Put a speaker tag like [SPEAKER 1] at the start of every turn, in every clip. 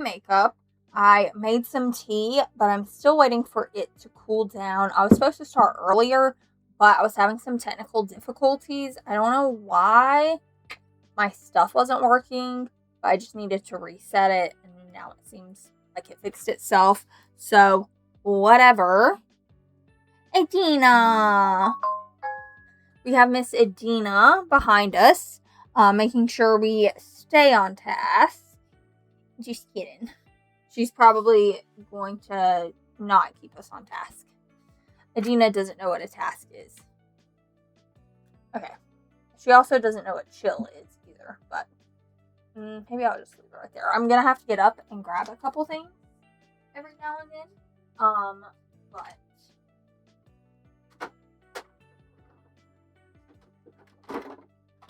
[SPEAKER 1] makeup. I made some tea, but I'm still waiting for it to cool down. I was supposed to start earlier, but I was having some technical difficulties. I don't know why my stuff wasn't working, but I just needed to reset it, and now it seems like it fixed itself. So, whatever. Adina! We have Miss Adina behind us, making sure we stay on task. Just kidding. She's probably going to not keep us on task. Adina doesn't know what a task is. Okay. She also doesn't know what chill is either, but maybe I'll just leave it right there. I'm going to have to get up and grab a couple things every now and then. But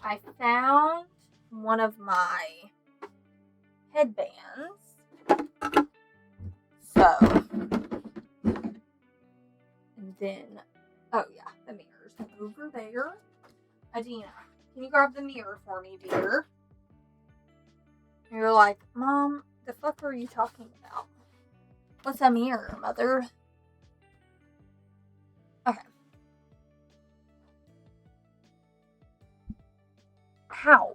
[SPEAKER 1] I found one of my headbands. So, and then, oh yeah, the mirror's over there. Adina, can you grab the mirror for me, dear? And you're like, Mom, the fuck are you talking about? What's a mirror, mother? Okay. Ow.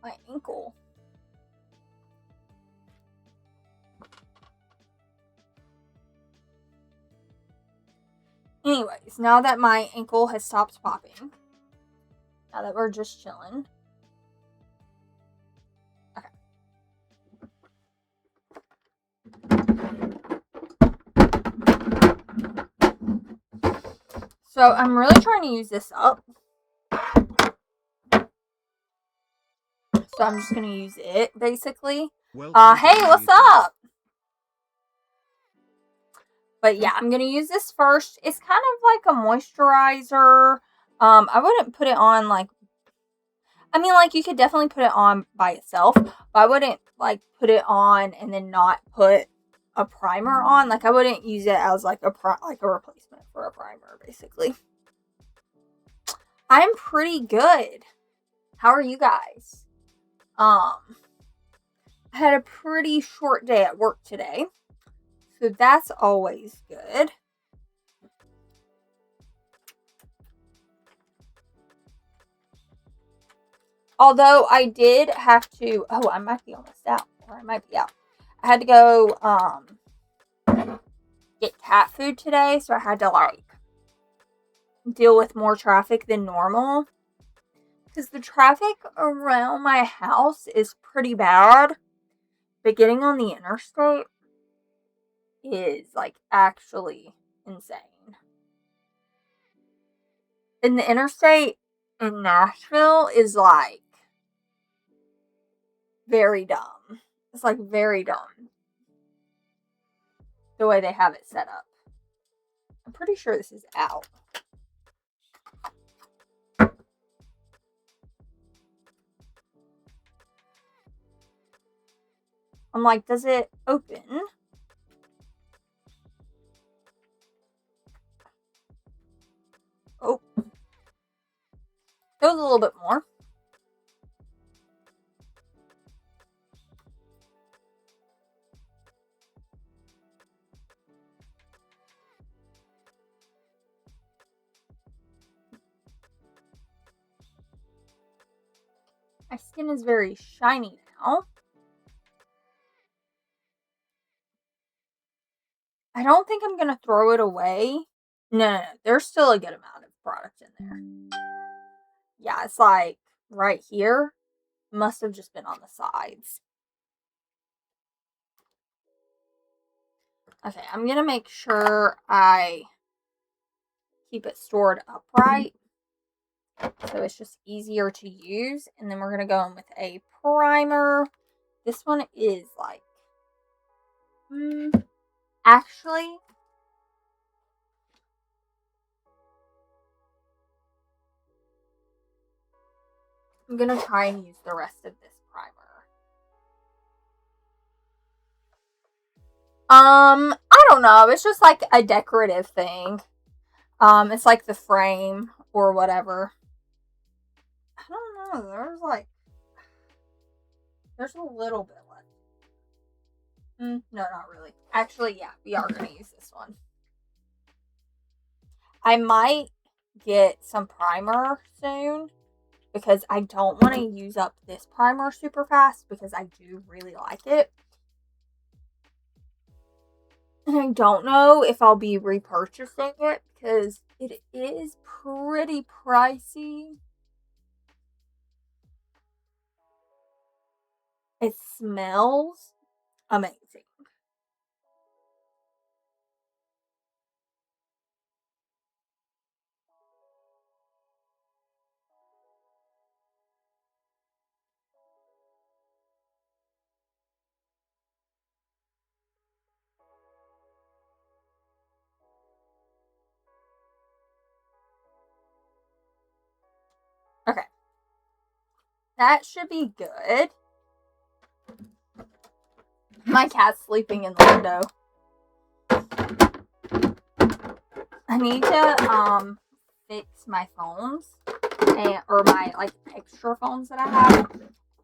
[SPEAKER 1] My ankle. Anyways, now that my ankle has stopped popping, now that we're just chilling. Okay. So I'm really trying to use this up. So I'm just going to use it, basically. Hey, what's up? But yeah, I'm going to use this first. It's kind of like a moisturizer. I wouldn't put it on you could definitely put it on by itself, but I wouldn't put it on and then not put a primer on. I wouldn't use it as a replacement for a primer, basically. I'm pretty good. How are you guys? I had a pretty short day at work today, so that's always good. Although I did have to, I might be almost out, or I might be out. I had to go, get cat food today, so I had to, deal with more traffic than normal. Because the traffic around my house is pretty bad, but getting on the interstate is, actually insane. And the interstate in Nashville is, very dumb. It's, very dumb. The way they have it set up. I'm pretty sure this is out. I'm like, does it open? Oh. Goes a little bit more. My skin is very shiny now. I don't think I'm going to throw it away. No. There's still a good amount of product in there. Yeah, it's right here. Must have just been on the sides. Okay, I'm going to make sure I keep it stored upright, so it's just easier to use. And then we're going to go in with a primer. This one is actually, I'm going to try and use the rest of this primer. I don't know. It's just a decorative thing. It's the frame or whatever. I don't know. There's a little bit left No, not really. Actually, yeah, we are going to use this one. I might get some primer soon because I don't want to use up this primer super fast because I do really like it. And I don't know if I'll be repurchasing it because it is pretty pricey. It smells amazing. Okay. That should be good. My cat's sleeping in the window. I need to fix my phones or my like extra phones that I have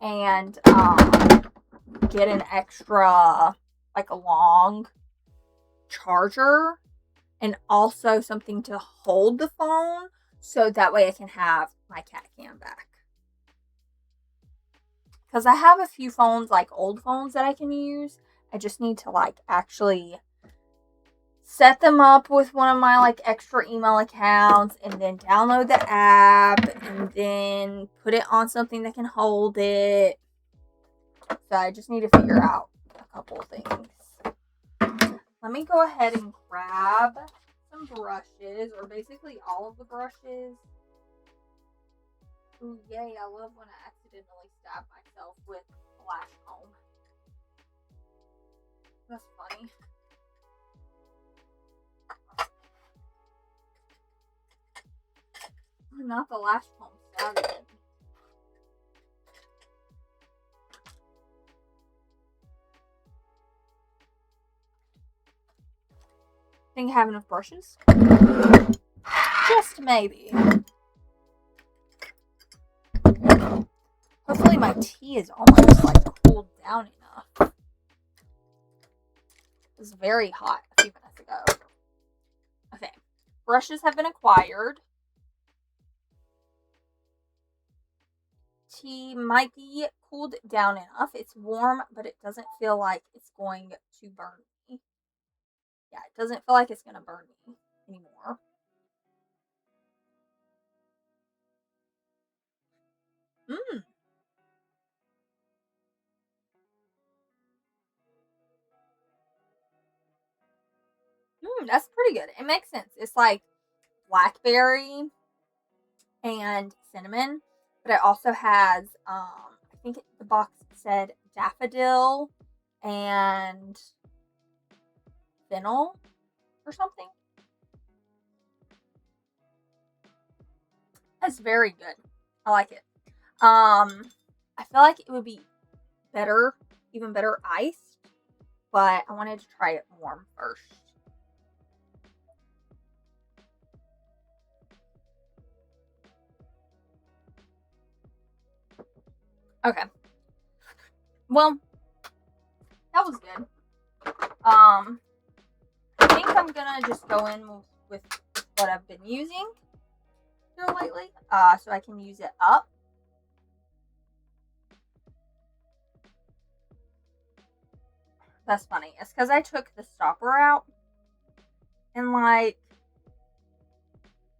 [SPEAKER 1] and get an extra like a long charger and also something to hold the phone so that way I can have my cat cam back. Because I have a few phones, like old phones that I can use. I just need to like actually set them up with one of my like extra email accounts and then download the app and then put it on something that can hold it. So I just need to figure out a couple of things. Let me go ahead and grab some brushes, or basically all of the brushes. Ooh, yay, I love when I accidentally stab myself with a lash comb. That's funny. Not the lash comb stabbing. Think I have enough brushes? Just maybe. Hopefully my tea is almost like cooled down enough. It was very hot a few minutes ago. Okay, brushes have been acquired. Tea might be cooled down enough. It's warm, but it doesn't feel like it's going to burn me. Yeah, it doesn't feel like it's going to burn me anymore. Mmm. That's pretty good. It makes sense. It's like blackberry and cinnamon, but it also has I think the box said daffodil and fennel or something. That's very good. I like it. I feel like it would be better, even better iced, but I wanted to try it warm first. Okay. Well, that was good. I think I'm gonna just go in with what I've been using here lately, so I can use it up. That's funny. It's because I took the stopper out, and like,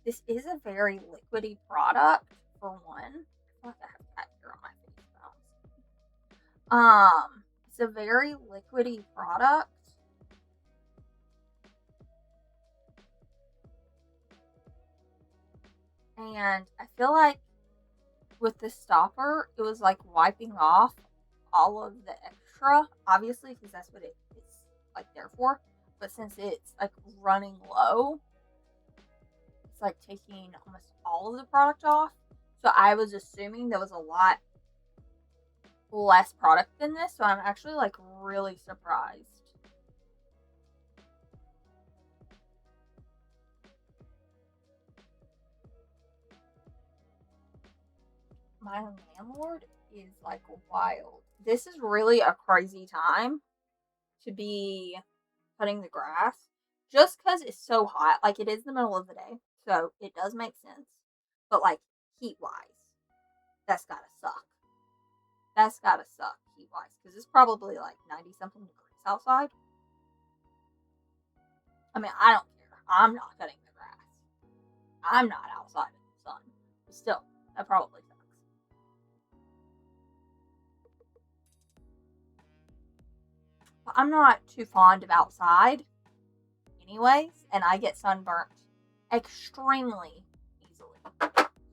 [SPEAKER 1] this is a very liquidy product for one. I have that here on my face mask. It's a very liquidy product. And I feel like with the stopper, it was like wiping off all of the extra, obviously, because that's what it's like there for. But since it's like running low, it's like taking almost all of the product off. So I was assuming there was a lot less product than this. So I'm actually like really surprised. My landlord is like wild. This is really a crazy time to be cutting the grass just because it's so hot. Like, it is the middle of the day, so it does make sense. But, like, heat-wise, that's gotta suck. That's gotta suck heat-wise because it's probably, like, 90-something degrees outside. I mean, I don't care. I'm not cutting the grass. I'm not outside in the sun. But still, that probably sucks. But I'm not too fond of outside anyways, and I get sunburnt extremely easily.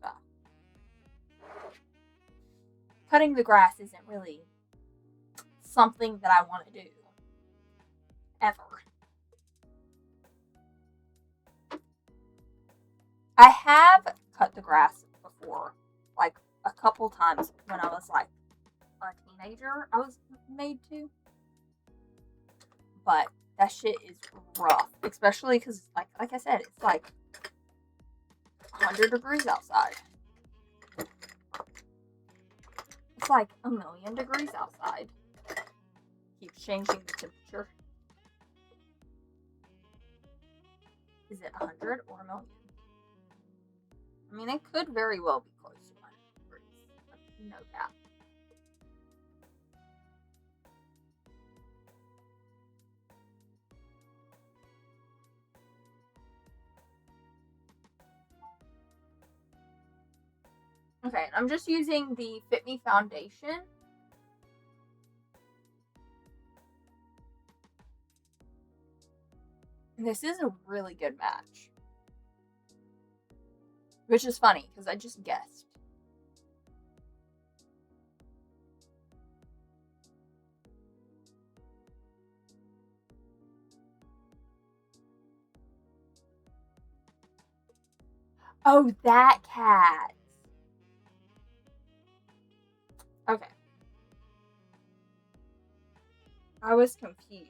[SPEAKER 1] So, cutting the grass isn't really something that I want to do. Ever. I have cut the grass before, like a couple times when I was like a teenager. I was made to, but that shit is rough, especially because like I said, it's like 100 degrees outside. It's like a million degrees outside. Keeps changing the temperature. Is it 100 or a million? I mean, it could very well be close to 100 degrees. No doubt. Okay, I'm just using the Fit Me foundation. And this is a really good match. Which is funny, because I just guessed. Oh, that cat. Okay. I was confused.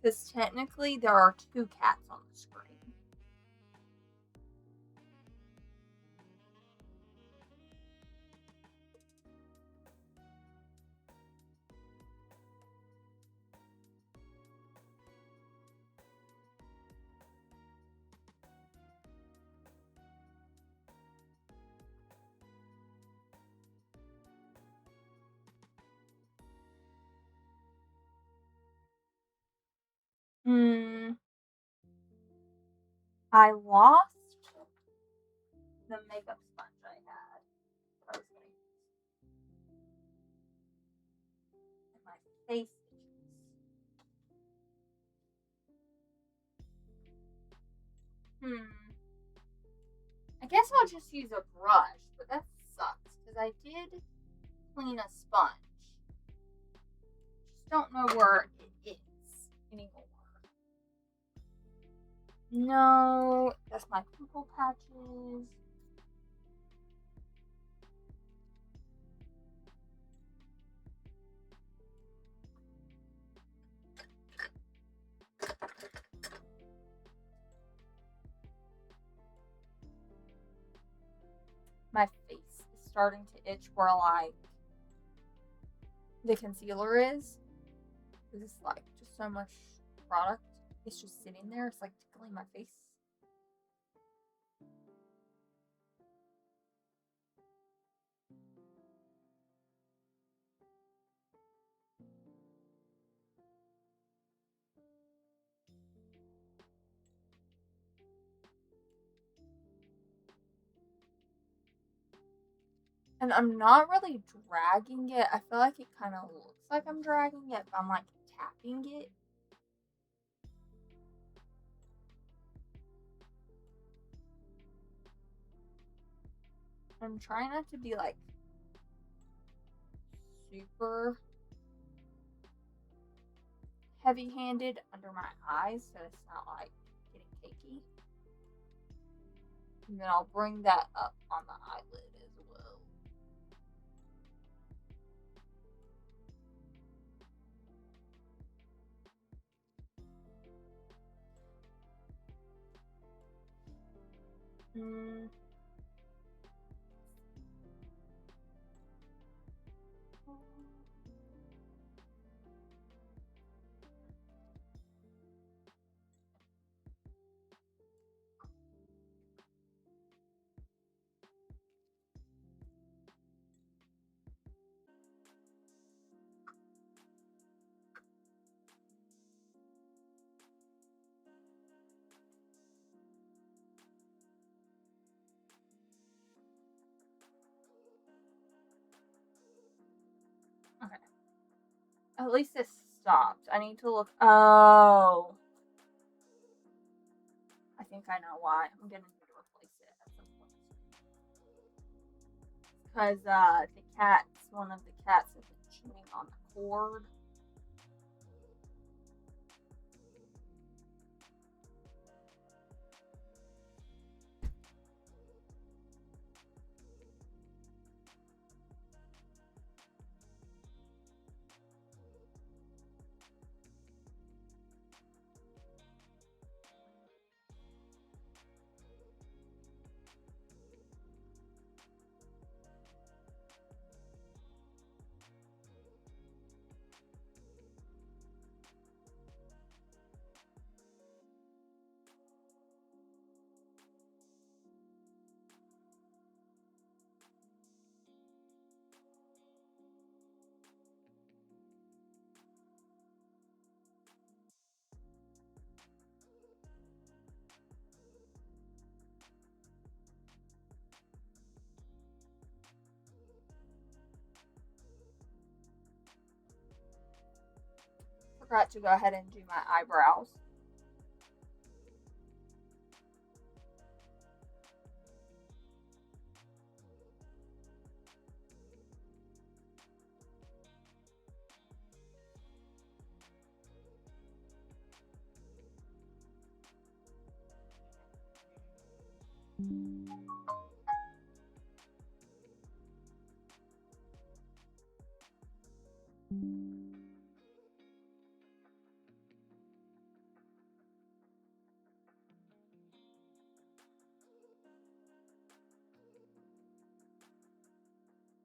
[SPEAKER 1] Because technically there are two cats on the screen. I lost the makeup sponge I had. I was gonna use. And my face itches. I guess I'll just use a brush, but that sucks because I did clean a sponge. Just don't know where it is anymore. No, that's my pimple patches. My face is starting to itch where like the concealer is. It's like just so much product. It's just sitting there. It's like tickling my face. And I'm not really dragging it. I feel like it kind of looks like I'm dragging it, but I'm like tapping it. I'm trying not to be like super heavy-handed under my eyes so it's not like getting cakey. And then I'll bring that up on the eyelid as well. At least it stopped. I need to look. Oh. I think I know why. I'm going to need to replace it at some point. Because one of the cats has been chewing on the cord. Forgot to go ahead and do my eyebrows.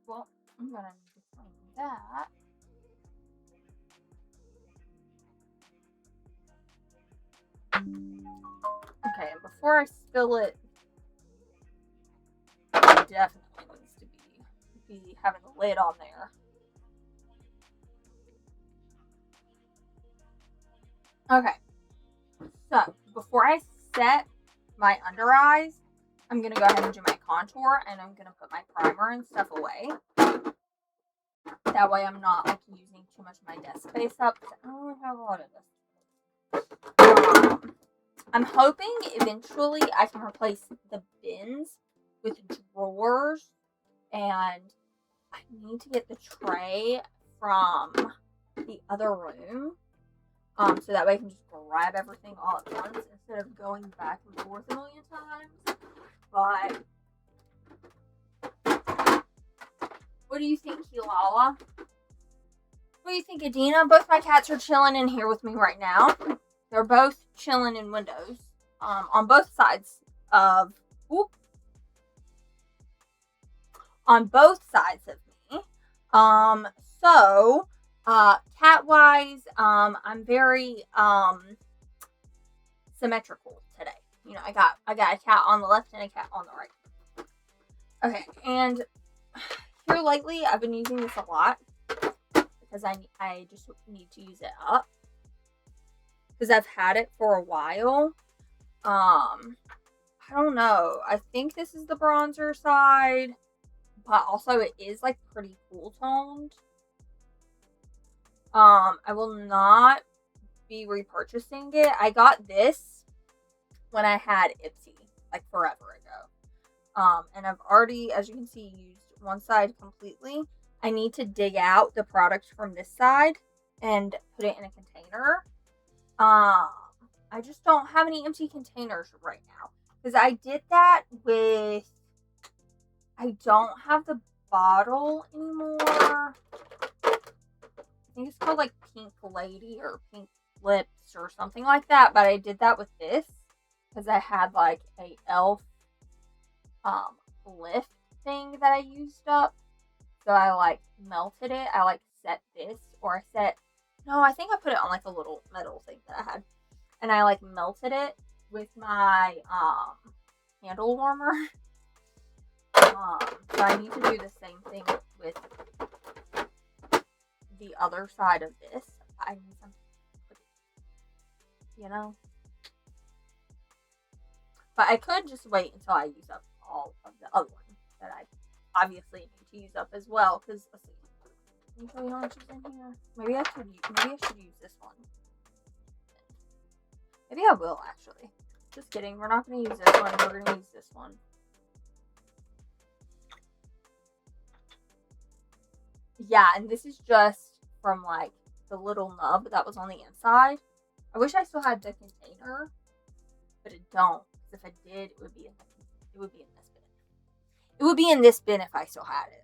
[SPEAKER 1] Well, I'm gonna need to clean that. Okay, and before I spill it, it definitely needs to be having the lid on there. Okay, so before I set my under eyes, I'm gonna go ahead and do my contour, and I'm gonna put my primer and stuff away. That way I'm not like using too much of my desk space up. I don't really have a lot of this. I'm hoping eventually I can replace the bins with drawers, and I need to get the tray from the other room, so that way I can just grab everything all at once instead of going back and forth a million times. But what do you think, Hilala? What do you think, Adina? Both my cats are chilling in here with me right now. They're both chilling in windows, on both sides of, on both sides of me. So, cat-wise, I'm very, symmetrical today. You know, I got a cat on the left and a cat on the right. Okay, and here lately, I've been using this a lot because I just need to use it up because I've had it for a while. I don't know. I think this is the bronzer side, but also it is like pretty cool toned. I will not be repurchasing it. I got this when I had Ipsy, like forever ago. And I've already, as you can see, used one side completely. I need to dig out the product from this side and put it in a container. I just don't have any empty containers right now. Because I did that with, I don't have the bottle anymore. I think it's called like Pink Lady or Pink Lips or something like that. But I did that with this because I had like a e.l.f. lift thing that I used up. So I like melted it. I like set this, or I think I put it on like a little metal thing that I had. And I like melted it with my candle warmer. So I need to do the same thing with the other side of this. I need some, you know. But I could just wait until I use up all of the other one that I obviously need to use up as well. Because let's see, Can you tell me how much is in here? Maybe I should use this one. Maybe I will, actually. Just kidding. We're not going to use this one. We're going to use this one. Yeah, and this is just from, like, the little nub that was on the inside. I wish I still had the container, but I don't. Because if I did, it would be in this bin. It would be in this bin if I still had it.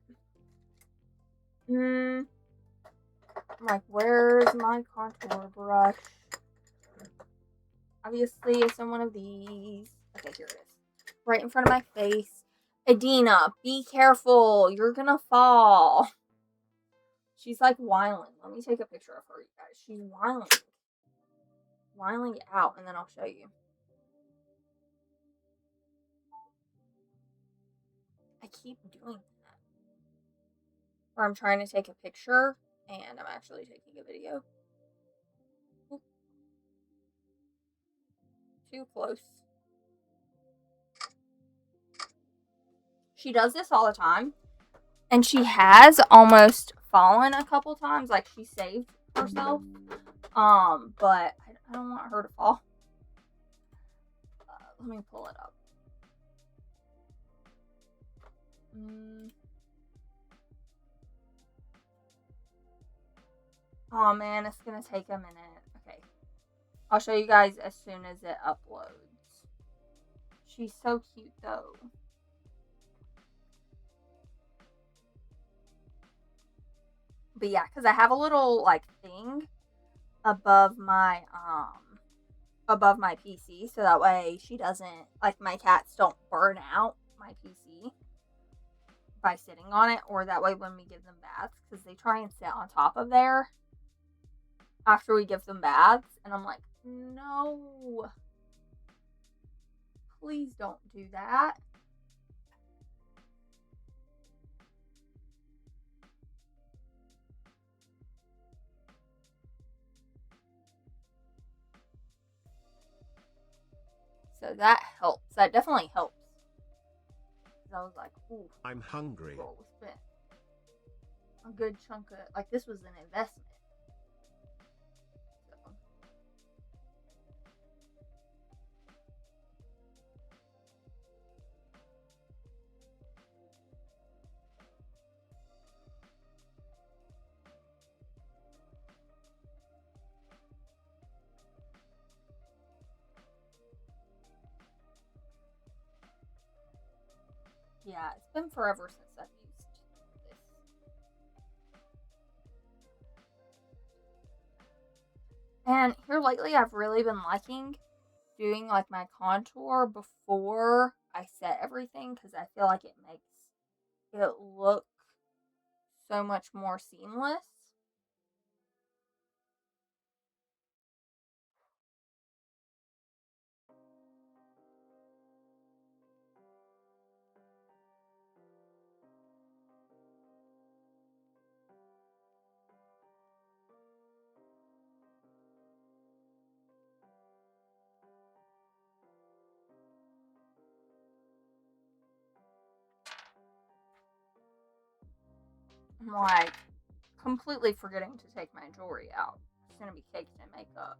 [SPEAKER 1] Like, where's my contour brush? Obviously, it's in one of these. Okay, here it is. Right in front of my face. Adina, be careful. You're gonna fall. She's like whiling. Let me take a picture of her, you guys. She's whiling. Whiling out, and then I'll show you. I keep doing that. Or I'm trying to take a picture, and I'm actually taking a video. Oop. Too close. She does this all the time. And she has almost fallen a couple times. Like, she saved herself. But I don't want her to fall. Let me pull it up. Oh man, it's gonna take a minute. Okay. I'll show you guys as soon as it uploads. She's so cute though. But yeah, because I have a little like thing above my PC, so that way she doesn't, like, my cats don't burn out my PC by sitting on it, or that way when we give them baths, because they try and sit on top of there after we give them baths, and I'm like, no, please don't do that. So that helps. That definitely helps. I was like, ooh,
[SPEAKER 2] I'm hungry.
[SPEAKER 1] Well, we spent a good chunk of, like, this was an investment. So. Yeah, it's been forever since I've used this. And here lately, I've really been liking doing like my contour before I set everything, because I feel like it makes it look so much more seamless. I'm like completely forgetting to take my jewelry out. It's gonna be caked in makeup.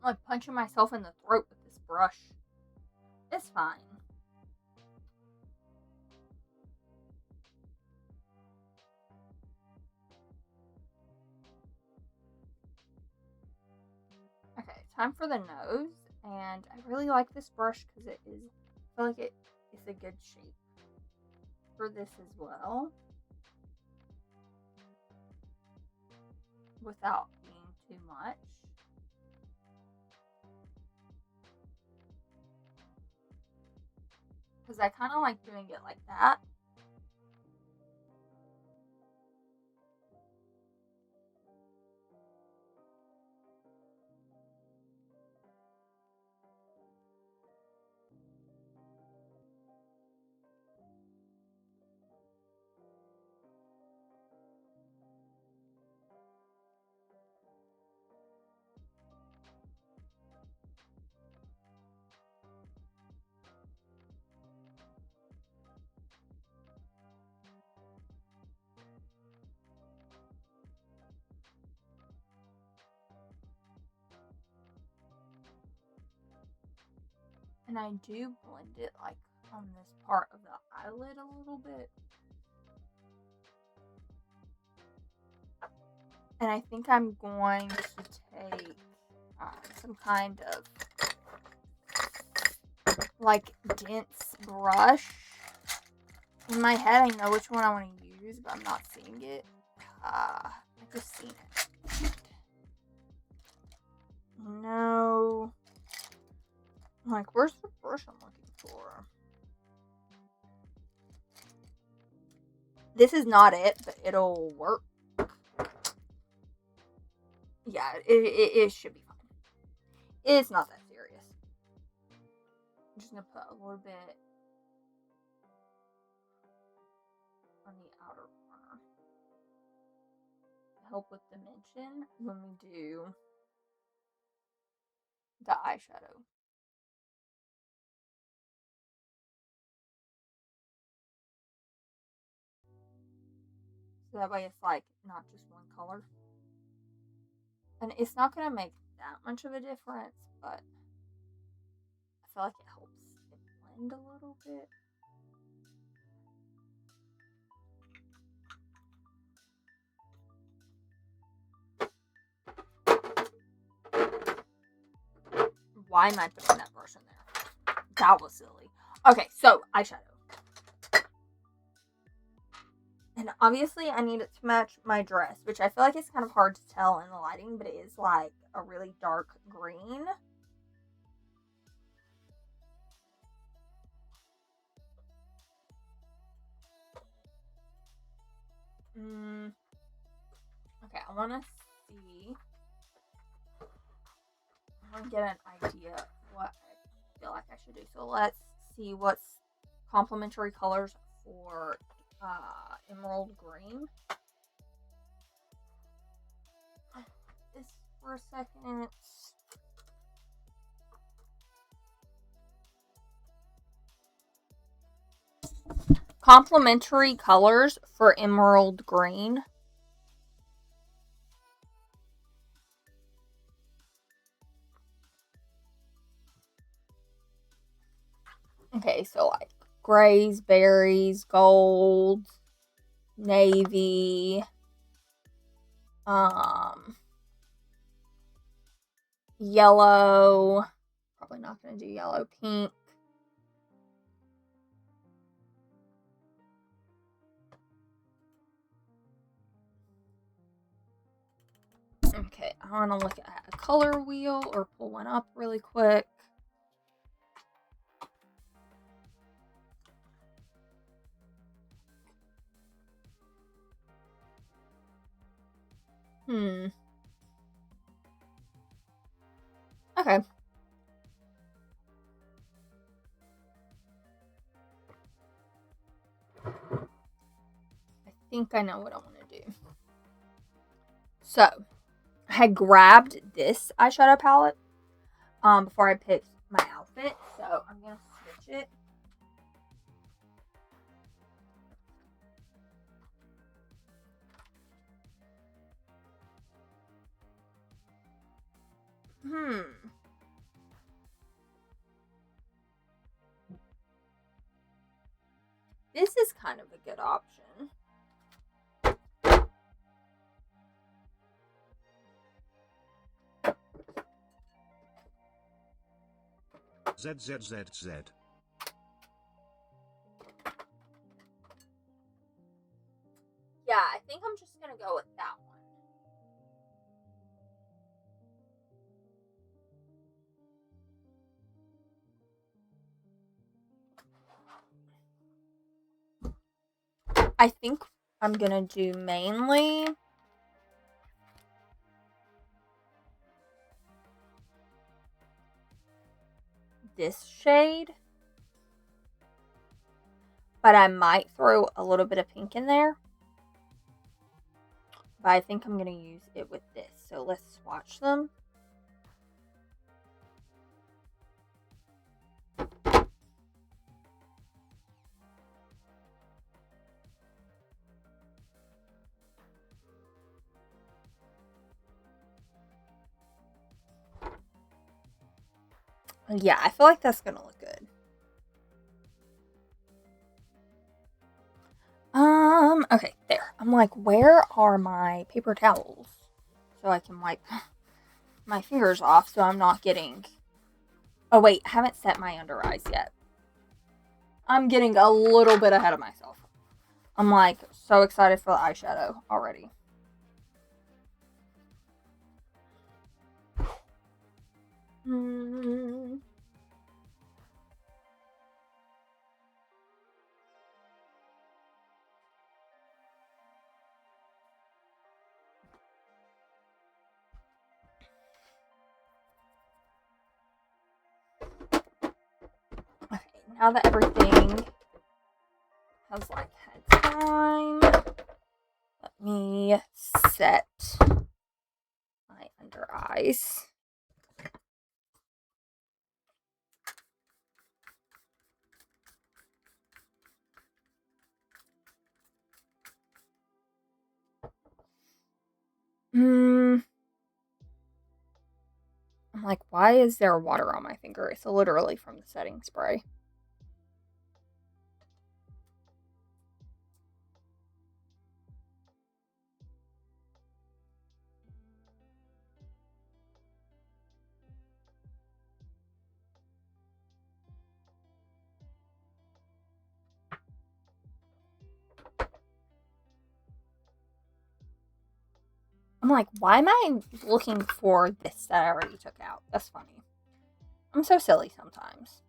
[SPEAKER 1] I'm like punching myself in the throat with this brush. It's fine. Okay, time for the nose, and I really like this brush because I feel like it's a good shape for this as well, without being too much. Because I kind of like doing it like that. And I do blend it like on this part of the eyelid a little bit. And I think I'm going to take some kind of like dense brush. In my head, I know which one I want to use, but I'm not seeing it. I just seen it. No. Like, where's the brush I'm looking for? This is not it, but it'll work. Yeah, it should be fine. It's not that serious. I'm just gonna put a little bit on the outer corner. Help with dimension when we do the eyeshadow. So that way it's like not just one color. And it's not going to make that much of a difference, but I feel like it helps it blend a little bit. Why am I putting that brush in there? That was silly. Okay, so eyeshadow. And obviously I need it to match my dress, which I feel like it's kind of hard to tell in the lighting, but it is like a really dark green. Okay, I want to see. I want to get an idea of what I feel like I should do. So let's see what's complementary colors for emerald green. This for a second. Complementary colors for emerald green. Okay, so like grays, berries, gold, navy, yellow. Probably not going to do yellow, pink. Okay, I want to look at a color wheel or pull one up really quick. Okay. I think I know what I want to do. So, I had grabbed this eyeshadow palette before I picked my outfit. So, I'm going to switch it. This is kind of a good option.
[SPEAKER 2] ZZZZ.
[SPEAKER 1] Yeah, I think I'm just going to go with that one. I think I'm going to do mainly this shade. But I might throw a little bit of pink in there. But I think I'm going to use it with this. So let's swatch them. Yeah, I feel like that's going to look good. I'm like, where are my paper towels? So I can wipe my fingers off so I'm not getting... Oh wait, I haven't set my under eyes yet. I'm getting a little bit ahead of myself. I'm like so excited for the eyeshadow already. Okay, now that everything has like had time, let me set my under eyes. I'm like, why is there water on my finger? It's literally from the setting spray. I'm like, why am I looking for this that I already took out? That's funny. I'm so silly sometimes.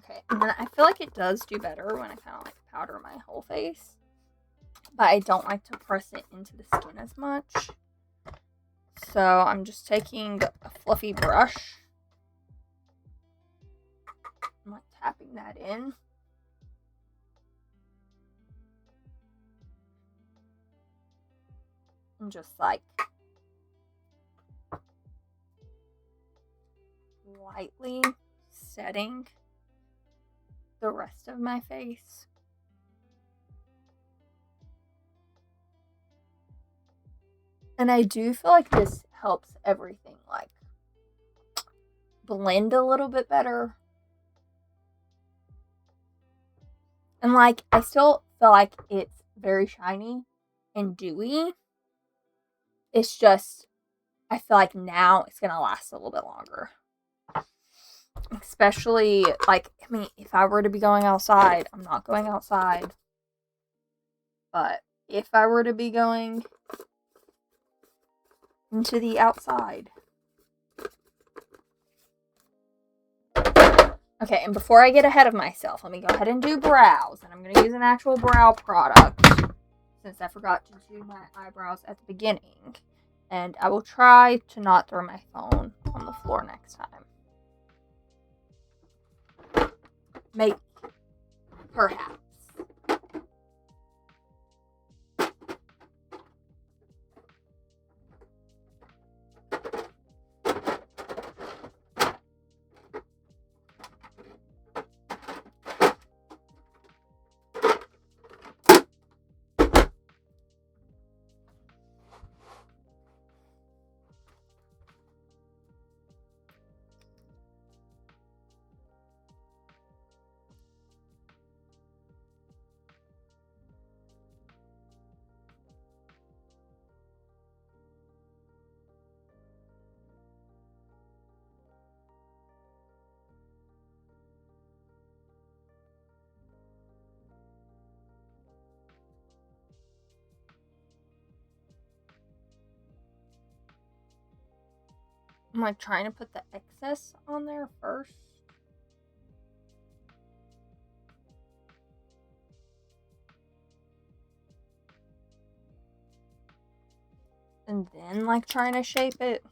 [SPEAKER 1] Okay, and then I feel like it does do better when I kind of like powder my whole face. But I don't like to press it into the skin as much. So I'm just taking a fluffy brush. I'm like tapping that in. And just like lightly setting the rest of my face. And I do feel like this helps everything like blend a little bit better. And like I still feel like it's very shiny and dewy. It's just I feel like now it's gonna last a little bit longer. Especially like, I mean, if I were to be going outside, I'm not going outside. But if I were to be going into the outside. Okay, and before I get ahead of myself, let me go ahead and do brows. And I'm going to use an actual brow product since I forgot to do my eyebrows at the beginning. And I will try to not throw my phone on the floor next time. Maybe. Perhaps. I'm like trying to put the excess on there first. and then like trying to shape it.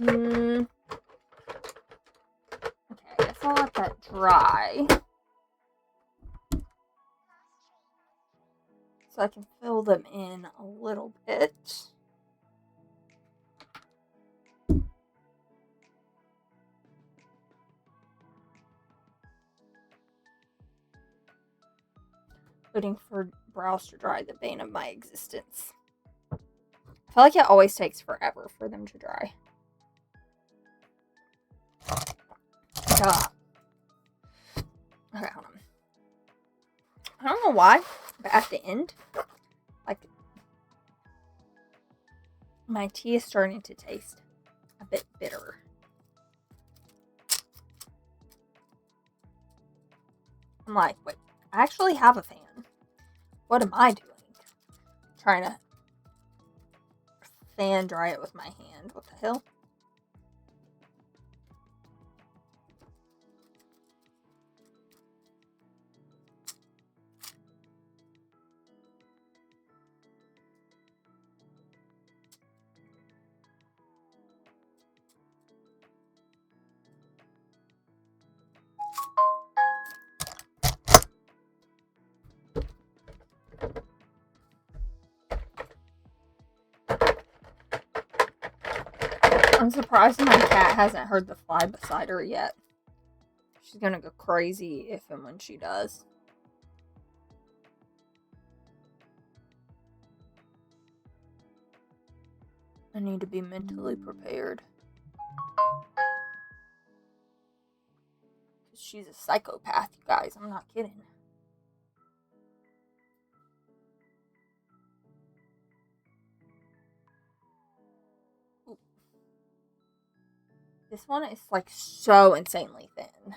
[SPEAKER 1] Okay, I guess I'll let that dry. So I can fill them in a little bit. Waiting for brows to dry, the bane of my existence. I feel like it always takes forever for them to dry. Okay, hold on. I don't know why, but at the end, like, my tea is starting to taste a bit bitter. I'm like, wait, I actually have a fan. What am I doing? Trying to fan dry it with my hand. What the hell? I'm surprised my cat hasn't heard the fly beside her yet. She's gonna go crazy if and when she does. I need to be mentally prepared. She's a psychopath, you guys. I'm not kidding. Ooh. This one is like so insanely thin.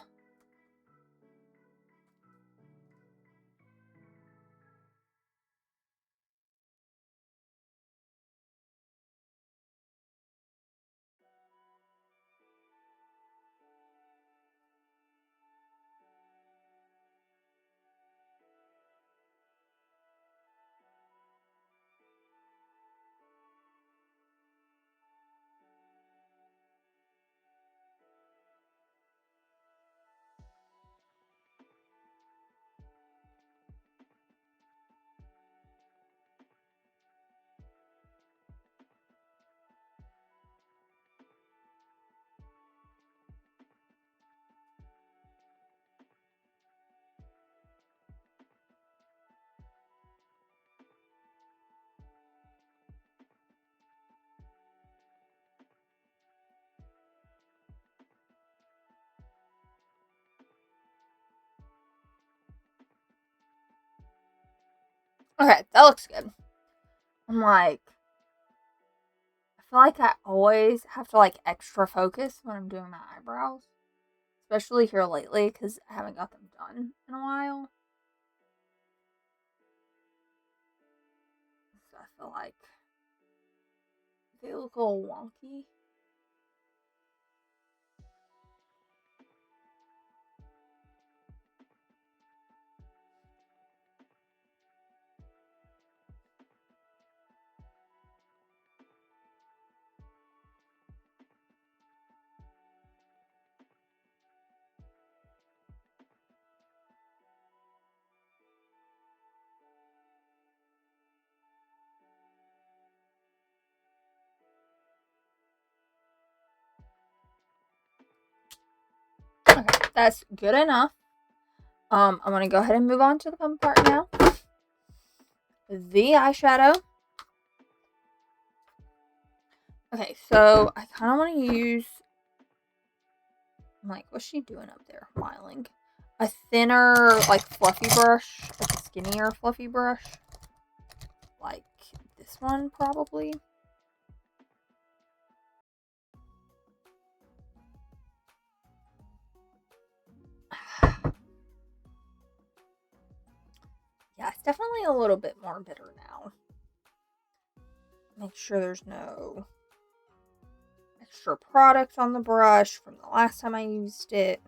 [SPEAKER 1] Okay, that looks good. I'm like, I feel like I always have to like extra focus when I'm doing my eyebrows. Especially here lately because I haven't got them done in a while. So I feel like they look a little wonky. Okay, that's good enough. I'm gonna go ahead and move on to the fun part now. The eyeshadow. Okay, so I kind of want to use. I'm like, what's she doing up there? Smiling. a thinner, like, fluffy brush, like a skinnier fluffy brush. Like this one, probably. Yeah, it's definitely a little bit more bitter now. Make sure there's no extra product on the brush from the last time I used it.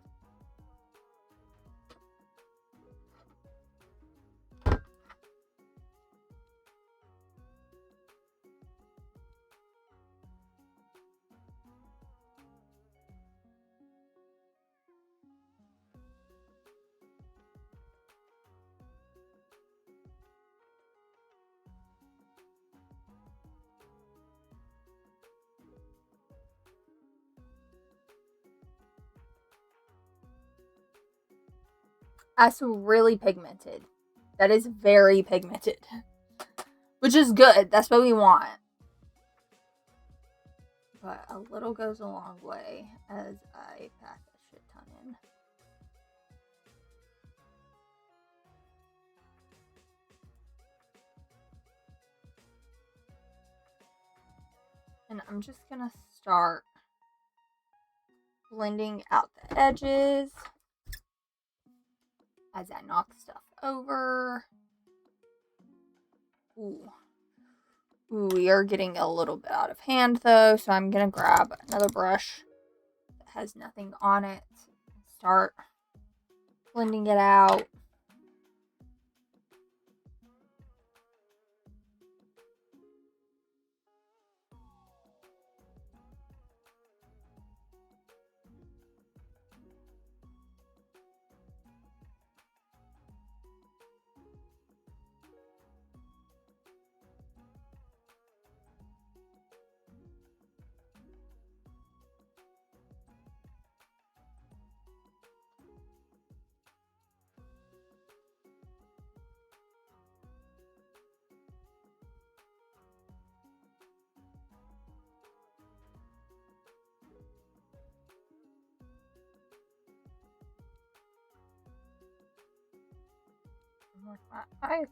[SPEAKER 1] That's really pigmented. That is very pigmented. Which is good. That's what we want. But a little goes a long way as I pack a shit ton in. And I'm just gonna start blending out the edges as I knock stuff over. Ooh. Ooh, we are getting a little bit out of hand though, so I'm gonna grab another brush that has nothing on it and start blending it out. With my eyes.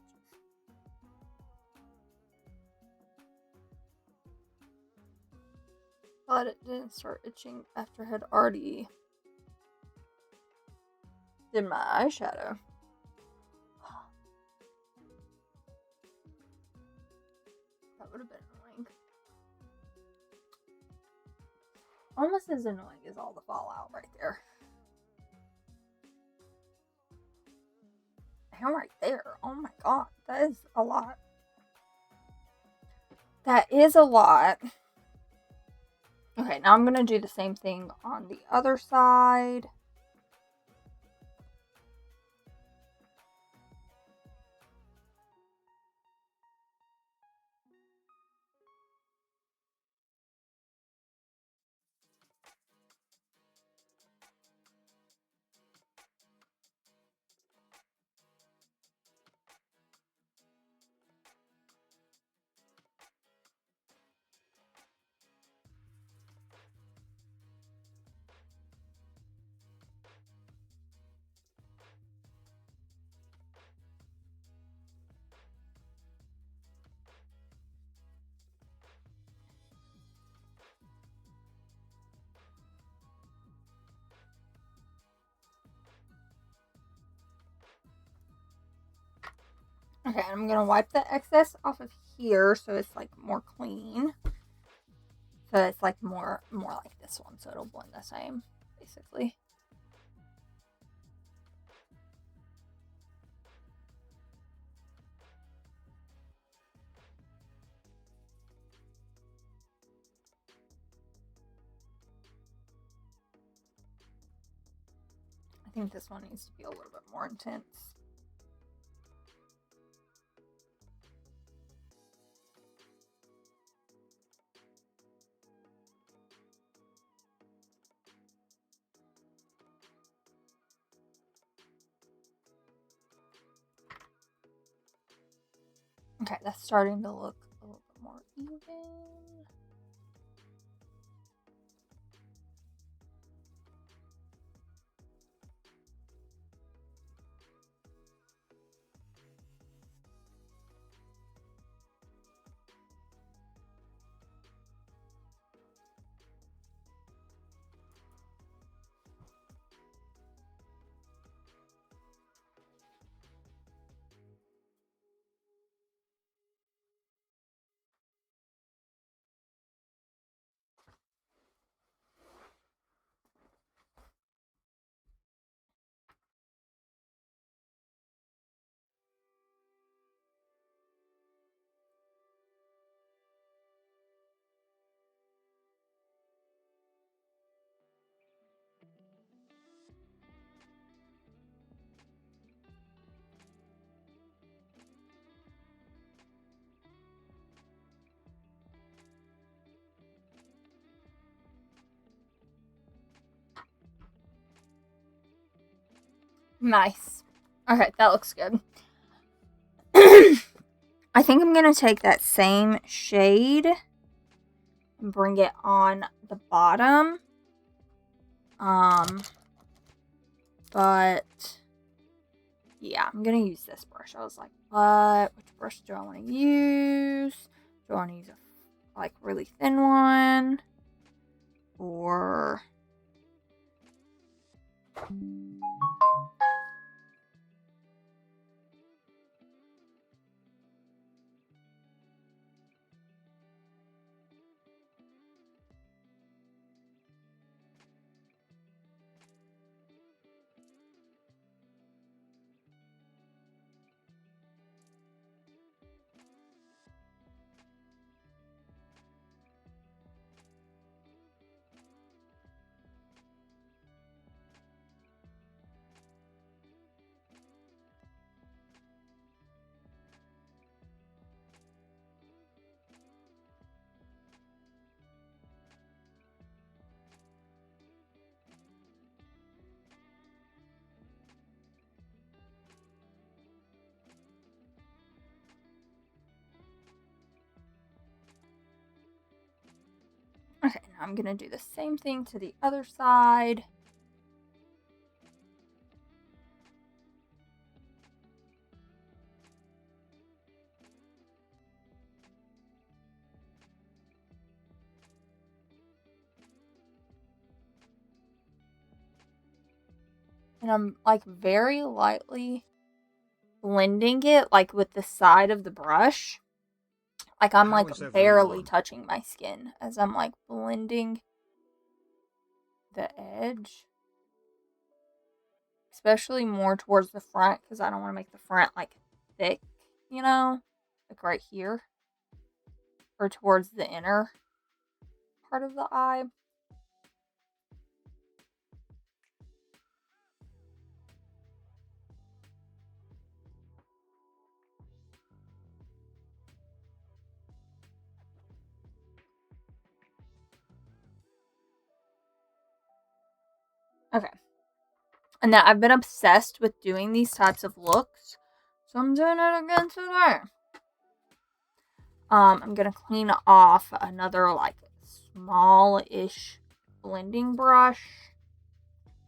[SPEAKER 1] But it didn't start itching after I had already did my eyeshadow. That would have been annoying. Almost as annoying as all the fallout right there. And right there. Oh my god. That is a lot. That is a lot. Okay, now I'm going to do the same thing on the other side. Okay, I'm going to wipe the excess off of here so it's like more clean. So it's like more like this one, so it'll blend the same, basically. I think this one needs to be a little bit more intense. Okay, that's starting to look a little bit more even. Nice. Okay, that looks good. I think I'm going to take that same shade and bring it on the bottom. But yeah, I'm going to use this brush. I was like, what? Which brush do I want to use? Do I want to use a like really thin one? Or okay, now I'm going to do the same thing to the other side. And I'm like very lightly blending it like with the side of the brush. Like I'm like barely touching my skin as I'm like blending the edge. Especially more towards the front because I don't want to make the front like thick, you know? Like right here. Or towards the inner part of the eye. Okay. And now I've been obsessed with doing these types of looks. So I'm doing it again today. I'm gonna clean off another like small-ish blending brush.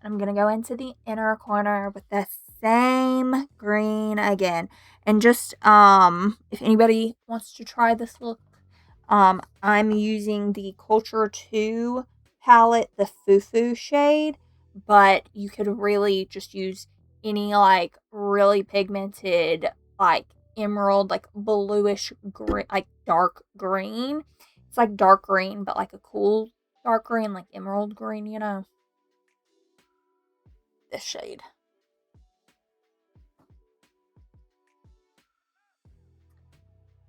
[SPEAKER 1] I'm gonna go into the inner corner with the same green again. And just if anybody wants to try this look, I'm using the Culture 2 palette, the Fufu shade, but you could really just use any like really pigmented like emerald, like bluish green, like dark green. It's like dark green, but like a cool dark green, like emerald green, you know? This shade.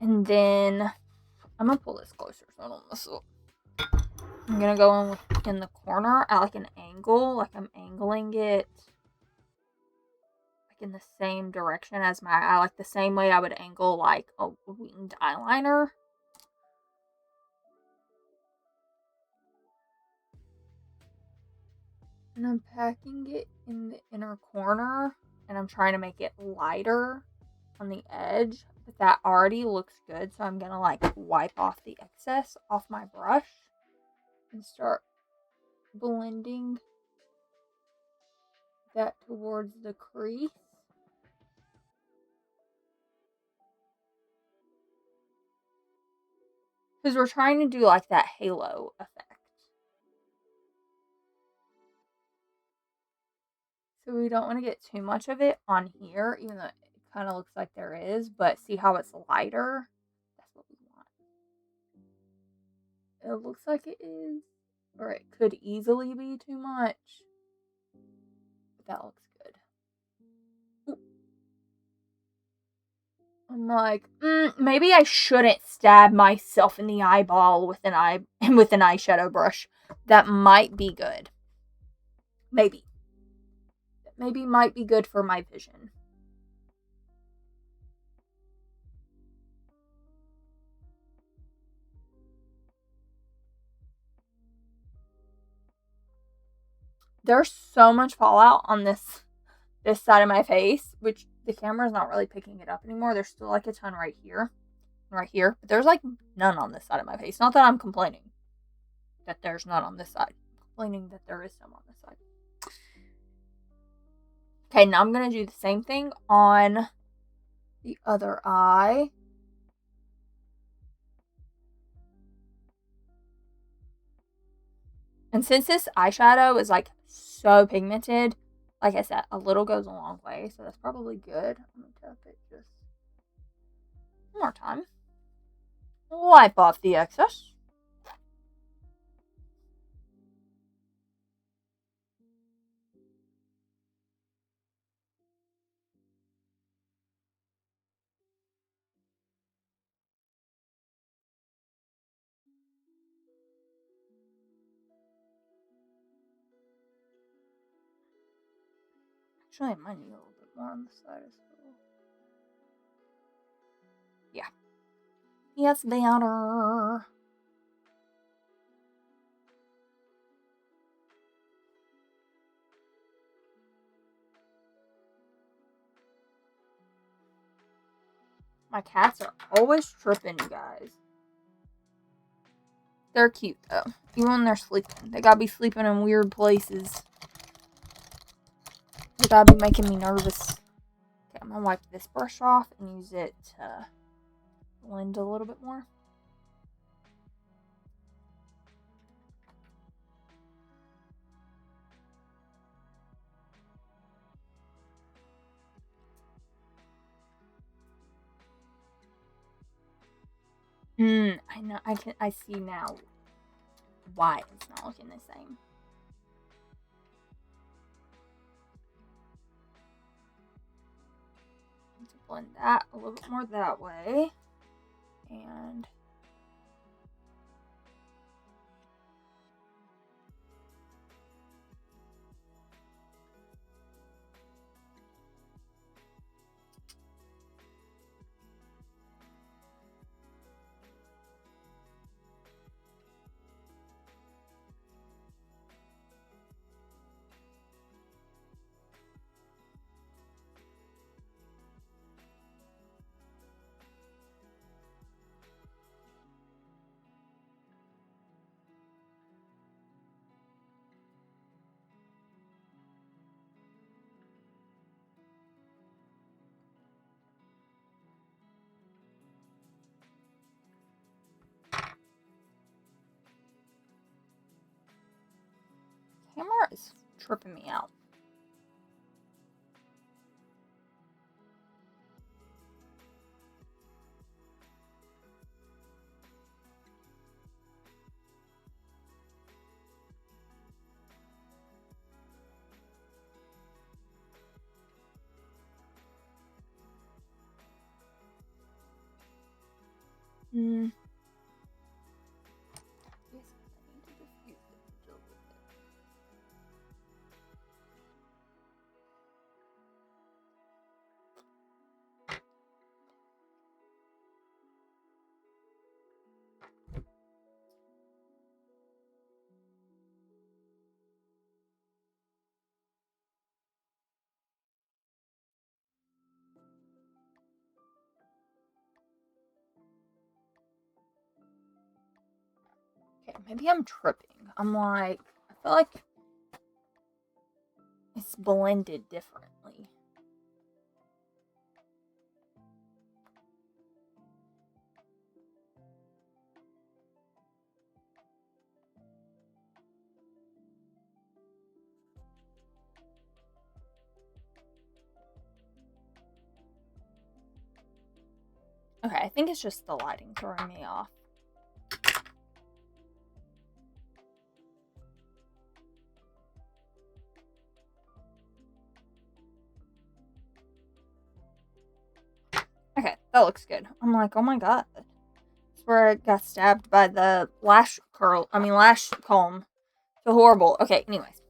[SPEAKER 1] And then I'm gonna pull this closer so I don't mess up. I'm gonna go in the corner at like an angle, like I'm angling it like in the same direction as my eye, like the same way I would angle like a winged eyeliner. And I'm packing it in the inner corner and I'm trying to make it lighter on the edge, but that already looks good, so I'm gonna like wipe off the excess off my brush and start blending that towards the crease. Because we're trying to do like that halo effect. So we don't want to get too much of it on here, even though it kind of looks like there is, but see how it's lighter? That's what we want. It looks like it is, or it could easily be too much. But that looks good. Ooh. I'm like, maybe I shouldn't stab myself in the eyeball with an eyeshadow brush. That might be good. Maybe. Maybe might be good for my vision. There's so much fallout on this this side of my face, which the camera's not really picking it up anymore. There's still like a ton right here. Right here. But there's like none on this side of my face. Not that I'm complaining that there's none on this side. I'm complaining that there is some on this side. Okay, now I'm going to do the same thing on the other eye. And since this eyeshadow is like so pigmented, like I said, a little goes a long way. So that's probably good. I'm going to tap it just one more time. Wipe off the excess. Actually, I might need a little bit more on the side as well. Yeah. Yes, better. My cats are always tripping, you guys. They're cute, though. Even when they're sleeping. They gotta be sleeping in weird places. They gotta be making me nervous. Okay, I'm gonna wipe this brush off and use it to blend a little bit more. I know. I see now why it's not looking the same. To blend that a little bit more that way, and camera is tripping me out. Okay, maybe I'm tripping. I'm like, I feel like it's blended differently. Okay, I think it's just the lighting throwing me off. Okay, that looks good. I'm like, oh my god. That's where I got stabbed by the lash comb. So horrible. Okay, anyways.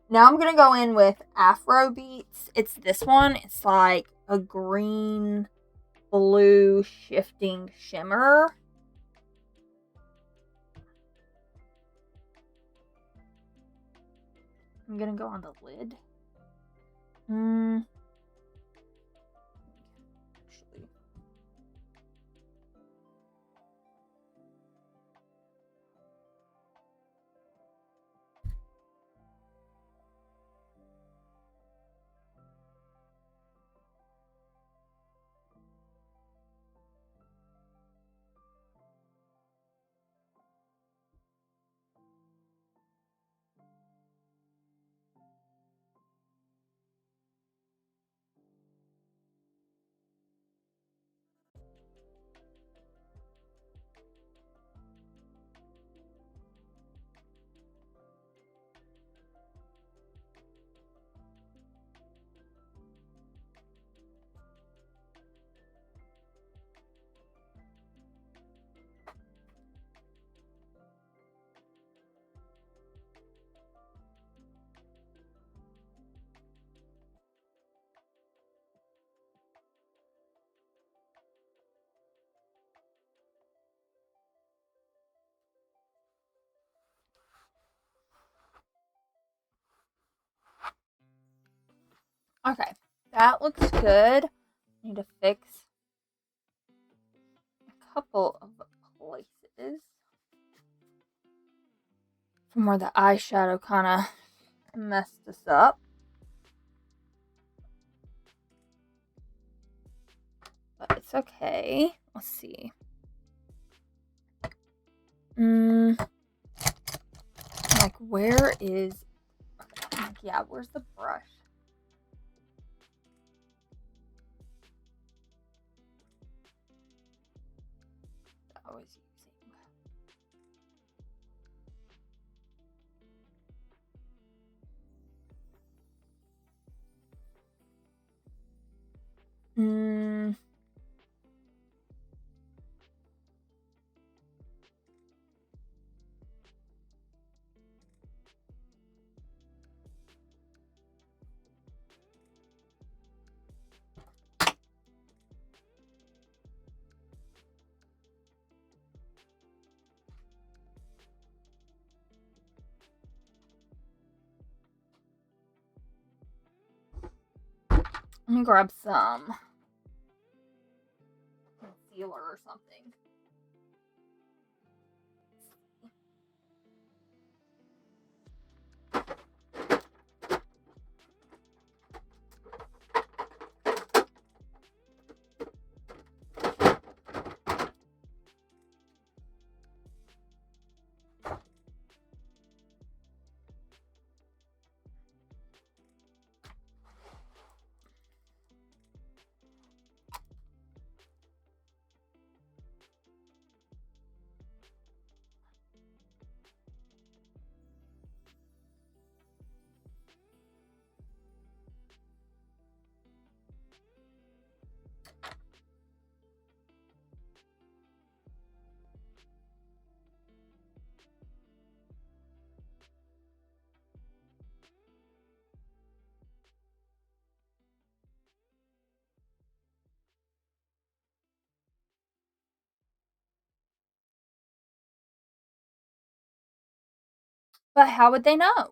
[SPEAKER 1] Now I'm gonna go in with Afro Beats. It's this one. It's like a green, blue shifting shimmer. I'm gonna go on the lid. Actually. Okay, that looks good. Need to fix a couple of places from where the eyeshadow kind of messed us up. But it's okay. Let's see. Like, where is... Yeah, where's the brush? That I was using. Let me grab some concealer or something. But how would they know?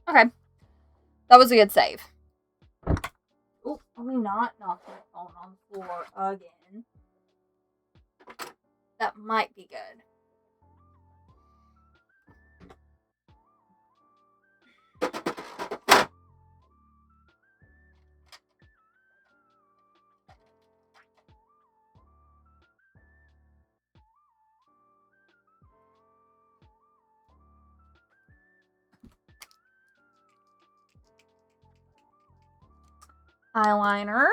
[SPEAKER 1] Okay. That was a good save. Oh, let me not knock my phone on the floor again. That might be good. eyeliner.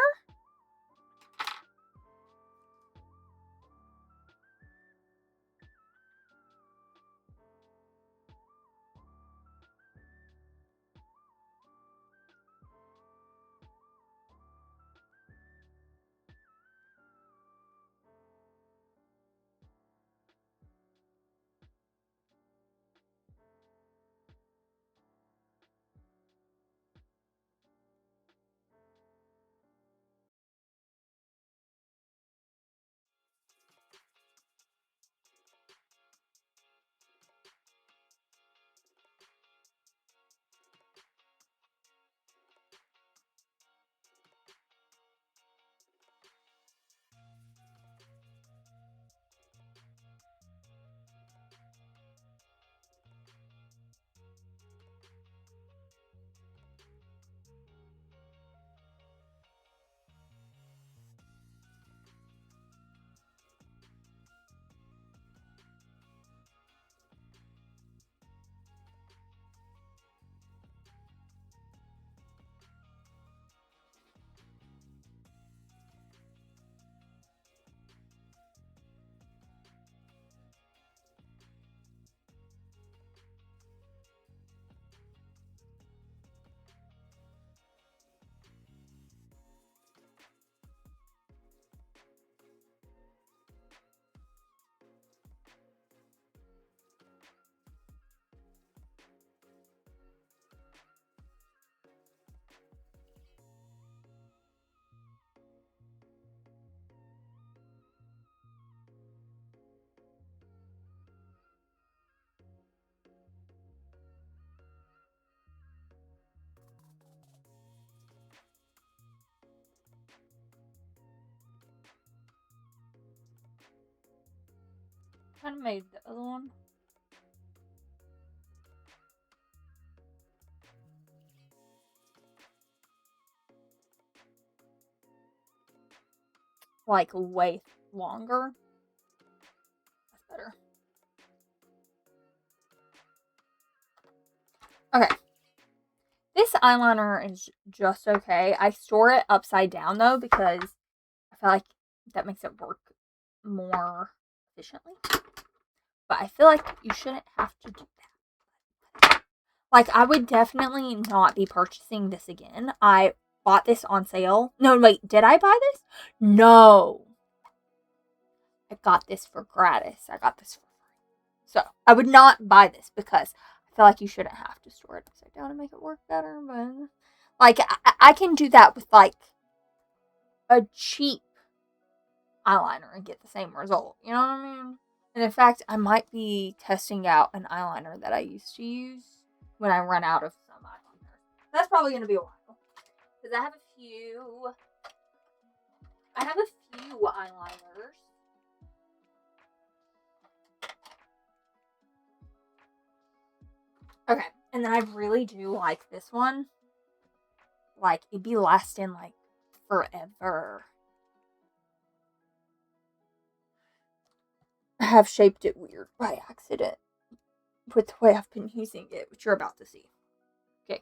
[SPEAKER 1] Kind of made the other one. Like way longer. That's better. Okay. This eyeliner is just okay. I store it upside down though because I feel like that makes it work more efficiently. But I feel like you shouldn't have to do that. Like, I would definitely not be purchasing this again. I bought this on sale. No, wait, did I buy this? No. I got this for gratis. I got this for free. So, I would not buy this because I feel like you shouldn't have to store it upside down to make it work better. But, like, I can do that with, like, a cheap eyeliner and get the same result. You know what I mean? And in fact, I might be testing out an eyeliner that I used to use when I run out of some eyeliner. That's probably going to be a while. Because I have a few eyeliners. Okay, and then I really do like this one. Like, it'd be lasting, like, forever. I have shaped it weird by accident with the way I've been using it, which you're about to see. Okay.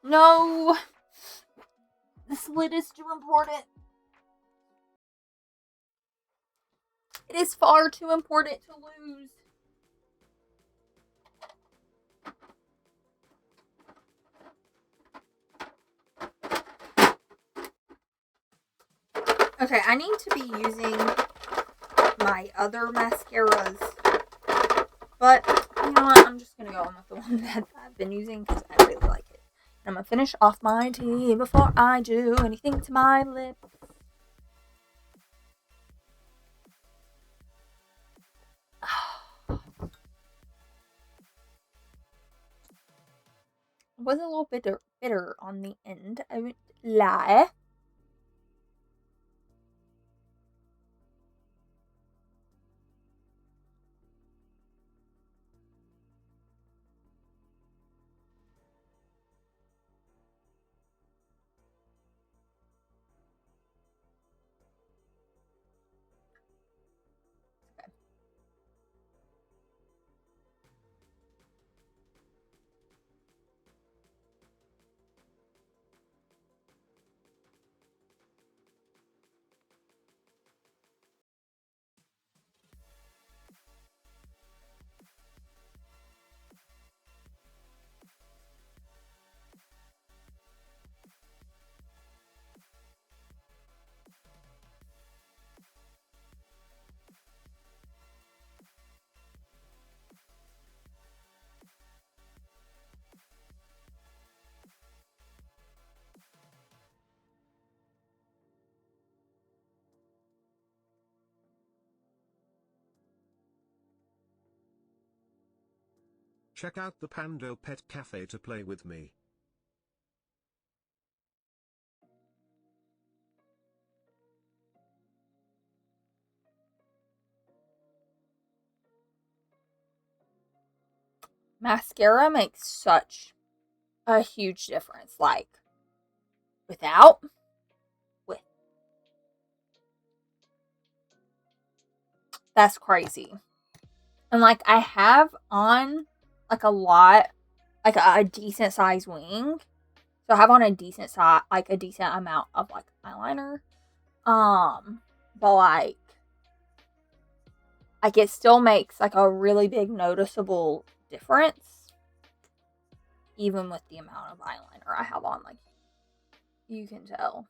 [SPEAKER 1] No. This lid is too important. It is far too important to lose. Okay, I need to be using my other mascaras. But, you know what? I'm just going to go on with the one that I've been using because I really like it. And I'm going to finish off my tea before I do anything to my lips. It was a little bitter on the end. I won't lie.
[SPEAKER 2] Check out the Pando Pet Cafe to play with me.
[SPEAKER 1] Mascara makes such a huge difference. Like, without, with. That's crazy. And like, I have on like a lot, like a decent size wing. So I have on a decent size, like a decent amount of like eyeliner. But like it still makes like a really big noticeable difference. Even with the amount of eyeliner I have on, like, you can tell.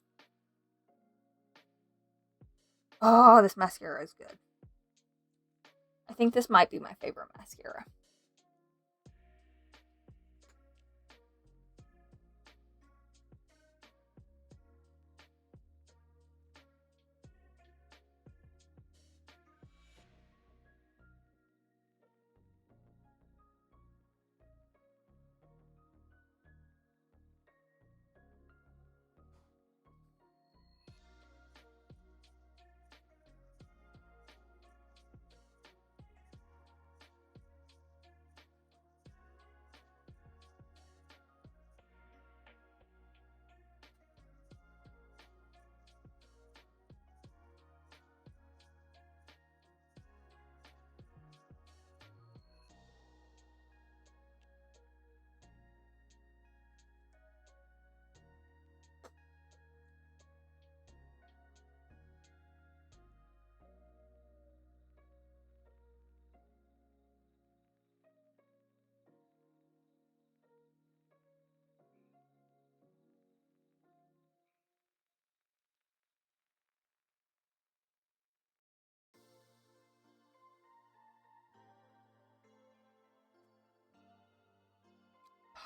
[SPEAKER 1] Oh, this mascara is good. I think this might be my favorite mascara.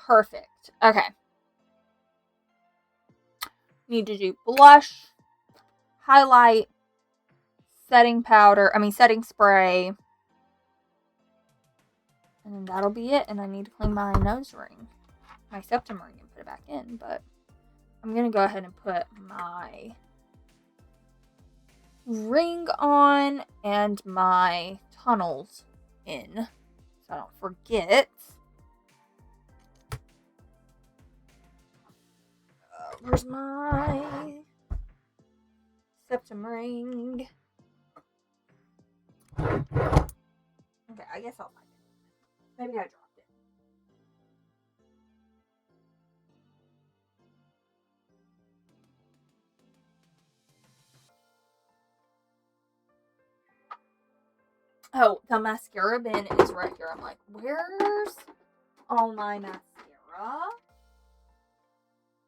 [SPEAKER 1] Perfect. Okay. Need to do blush, highlight, setting spray. And that'll be it. And I need to clean my nose ring, my septum ring, and put it back in. But I'm going to go ahead and put my ring on and my tunnels in so I don't forget. Where's my septum ring? Okay, I guess I'll find it. Maybe I dropped it. Oh, the mascara bin is right here. I'm like, where's all my mascara?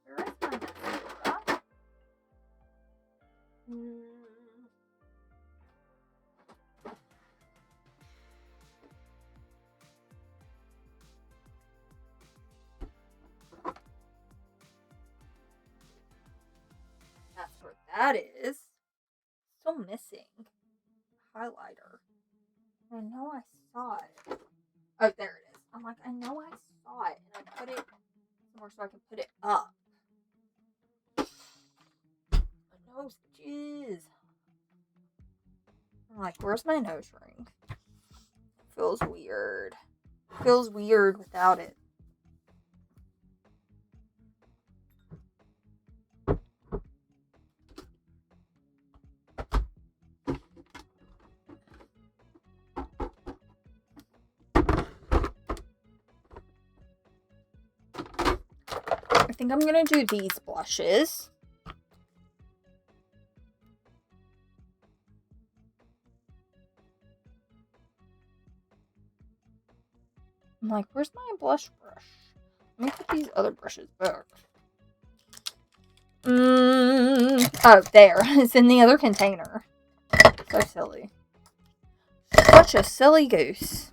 [SPEAKER 1] Where is my mascara? That's where that is. Still missing highlighter. I know I saw it. Oh, there it is. I'm like, I know I saw it, and I put it somewhere so I can put it up. My nose itches. I'm like, where's my nose ring? It feels weird. It feels weird without it. I think I'm gonna do these blushes. I'm like, where's my blush brush? Let me put these other brushes back. Oh, there. It's in the other container. So silly. Such a silly goose.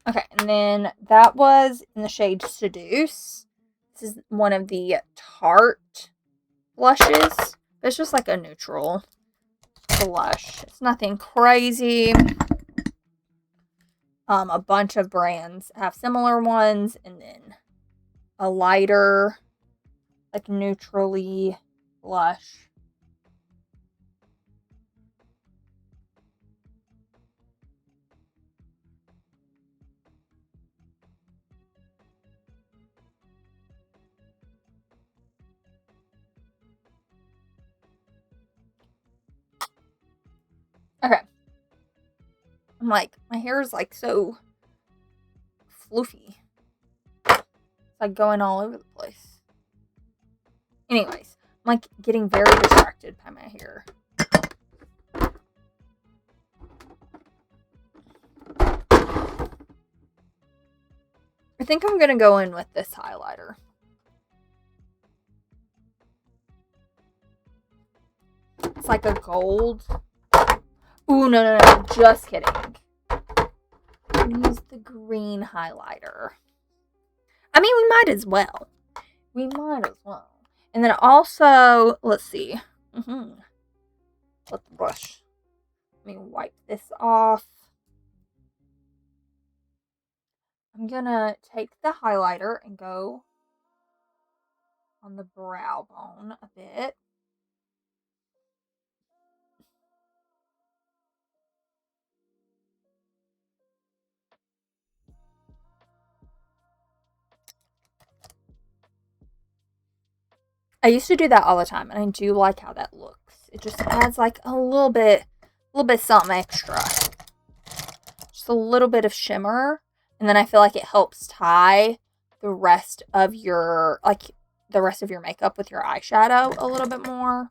[SPEAKER 1] Okay, and then that was in the shade Seduce. This is one of the Tarte blushes. It's just like a neutral blush. It's nothing crazy. A bunch of brands have similar ones, and then a lighter, like neutrally blush. Okay. I'm like, my hair is like so floofy. It's like going all over the place. Anyways, I'm like getting very distracted by my hair. I think I'm gonna go in with this highlighter. It's like a gold. Ooh, no, just kidding. I'm gonna use the green highlighter. I mean, we might as well. And then also, let's see. Let the brush. Let me wipe this off. I'm gonna take the highlighter and go on the brow bone a bit. I used to do that all the time, and I do like how that looks. It just adds like a little bit something extra. Just a little bit of shimmer, and then I feel like it helps tie the rest of your makeup with your eyeshadow a little bit more.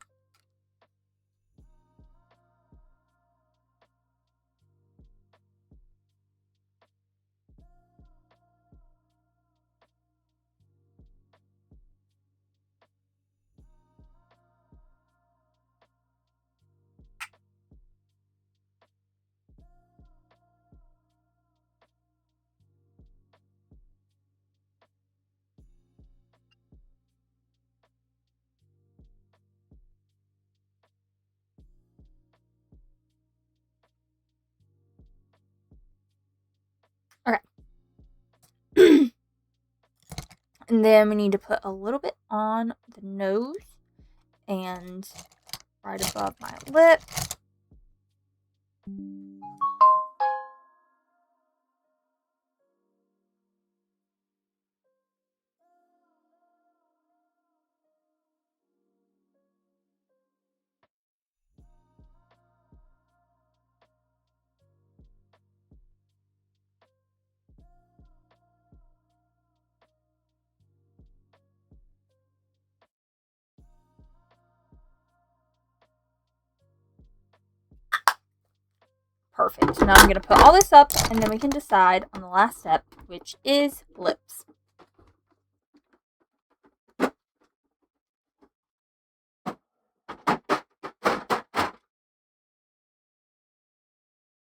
[SPEAKER 1] Okay. And then we need to put a little bit on the nose and right above my lip. Perfect. Now I'm going to put all this up, and then we can decide on the last step, which is lips.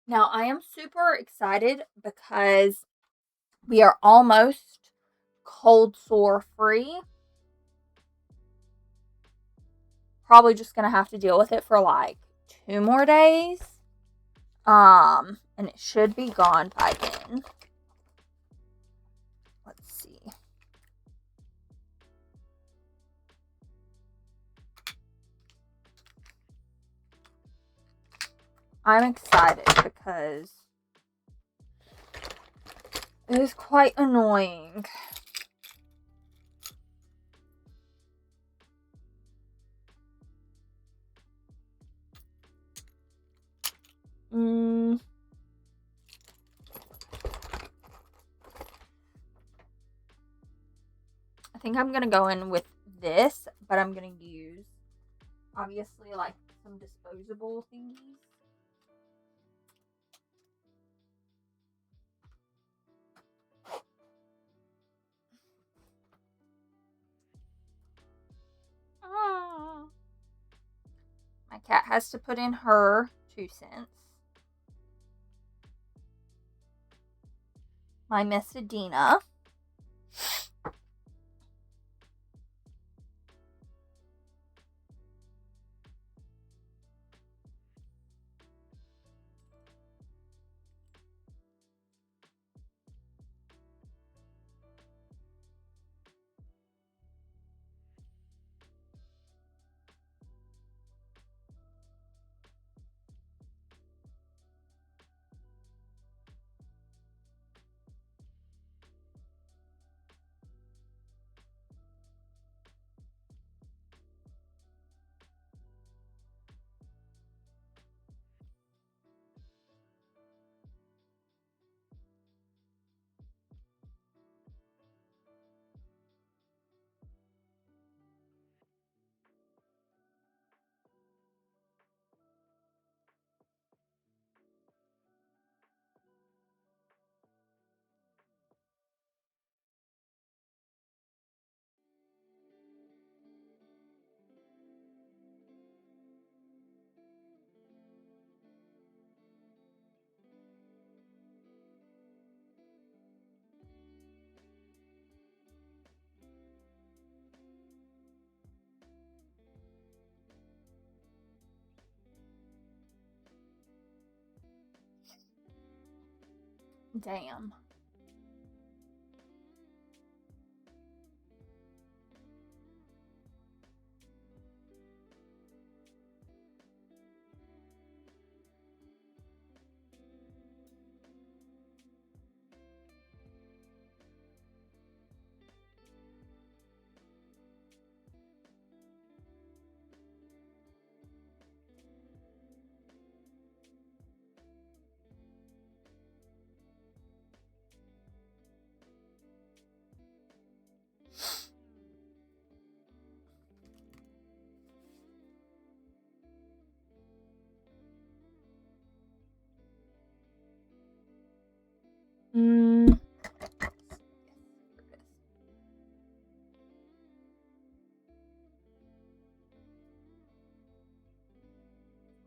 [SPEAKER 1] Now, I am super excited because we are almost cold sore free. Probably just going to have to deal with it for like 2 more days. And it should be gone by then. Let's see. I'm excited because it is quite annoying. I think I'm going to go in with this, but I'm going to use, obviously, like some disposable thingies. My cat has to put in her 2 cents. My Miss Adina. Damn.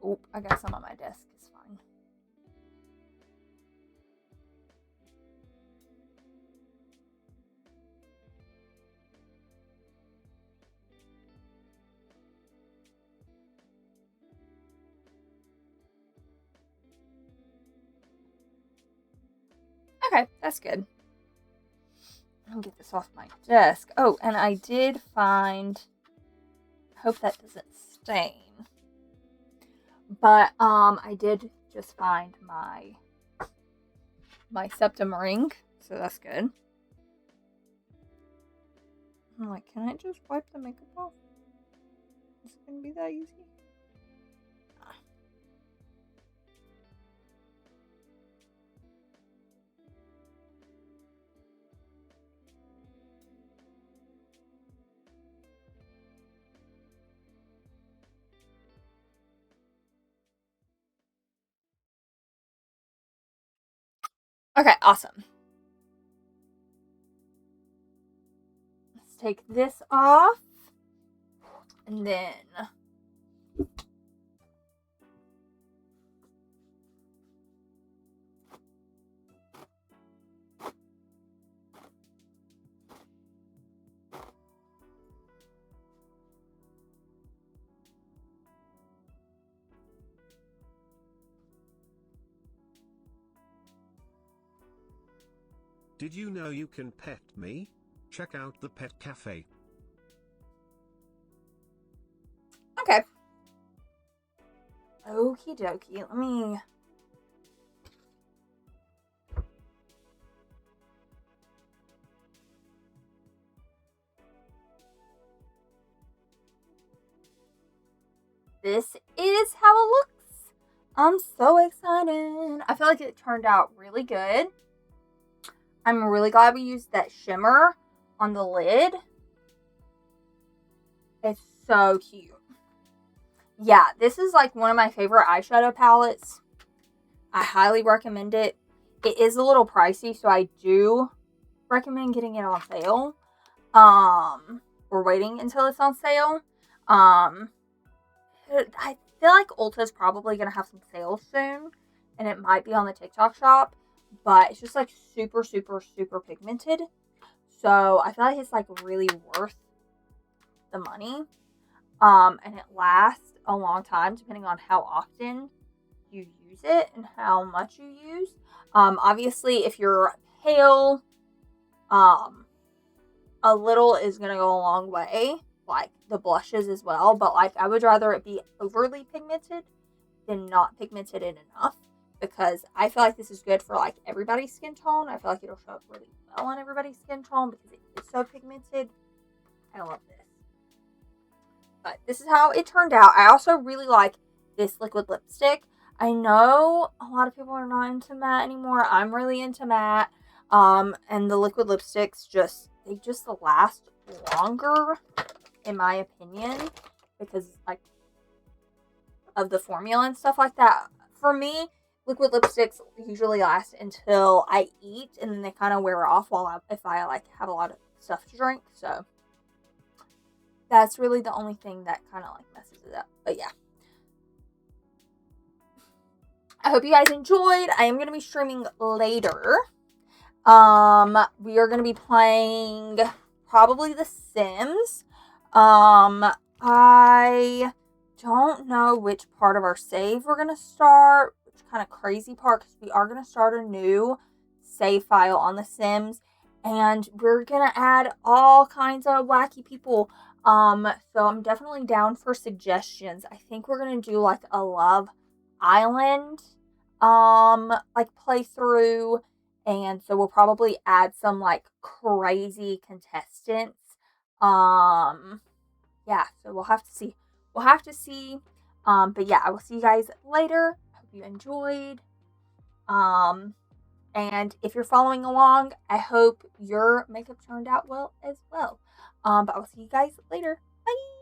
[SPEAKER 1] Oh, I got some on my desk. It's fine. Okay, that's good. I'll get this off my desk. Oh, and I did find, I hope that doesn't stain, but I did just find my septum ring, so that's good. I'm like, can I just wipe the makeup off? Is it gonna be that easy? Okay, awesome. Let's take this off. And then
[SPEAKER 2] Did you know you can pet me? Check out the pet cafe.
[SPEAKER 1] okay. Okie dokie. Let me. This is how it looks. I'm so excited. I feel like it turned out really good. I'm really glad we used that shimmer on the lid. It's so cute. Yeah, this is like one of my favorite eyeshadow palettes. I highly recommend it. It is a little pricey, so I do recommend getting it on sale. Or waiting until it's on sale. I feel like Ulta's probably gonna have some sales soon, and it might be on the TikTok shop, but it's just like super, super, super pigmented. So I feel like it's like really worth the money. And it lasts a long time depending on how often you use it and how much you use. Obviously, if you're pale, a little is gonna go a long way, like the blushes as well. But like, I would rather it be overly pigmented than not pigmented enough, because I feel like this is good for like everybody's skin tone. I feel like it'll show up really well on everybody's skin tone because it is so pigmented. I love this. But this is how it turned out. I also really like this liquid lipstick. I know a lot of people are not into matte anymore. I'm really into matte. And the liquid lipsticks they just last longer, in my opinion, because like of the formula and stuff like that. For me, liquid lipsticks usually last until I eat, and then they kind of wear off if I like have a lot of stuff to drink. So that's really the only thing that kind of like messes it up. But yeah. I hope you guys enjoyed. I am going to be streaming later. We are going to be playing probably The Sims. I don't know which part of our save we're going to start, which kind of crazy part, because we are going to start a new save file on The Sims, and we're going to add all kinds of wacky people. So I'm definitely down for suggestions. I think we're going to do like a Love Island, like playthrough. And so we'll probably add some like crazy contestants. Yeah, so we'll have to see. We'll have to see. But yeah, I will see you guys later. Hope you enjoyed. And if you're following along, I hope your makeup turned out well as well. But I will see you guys later. Bye.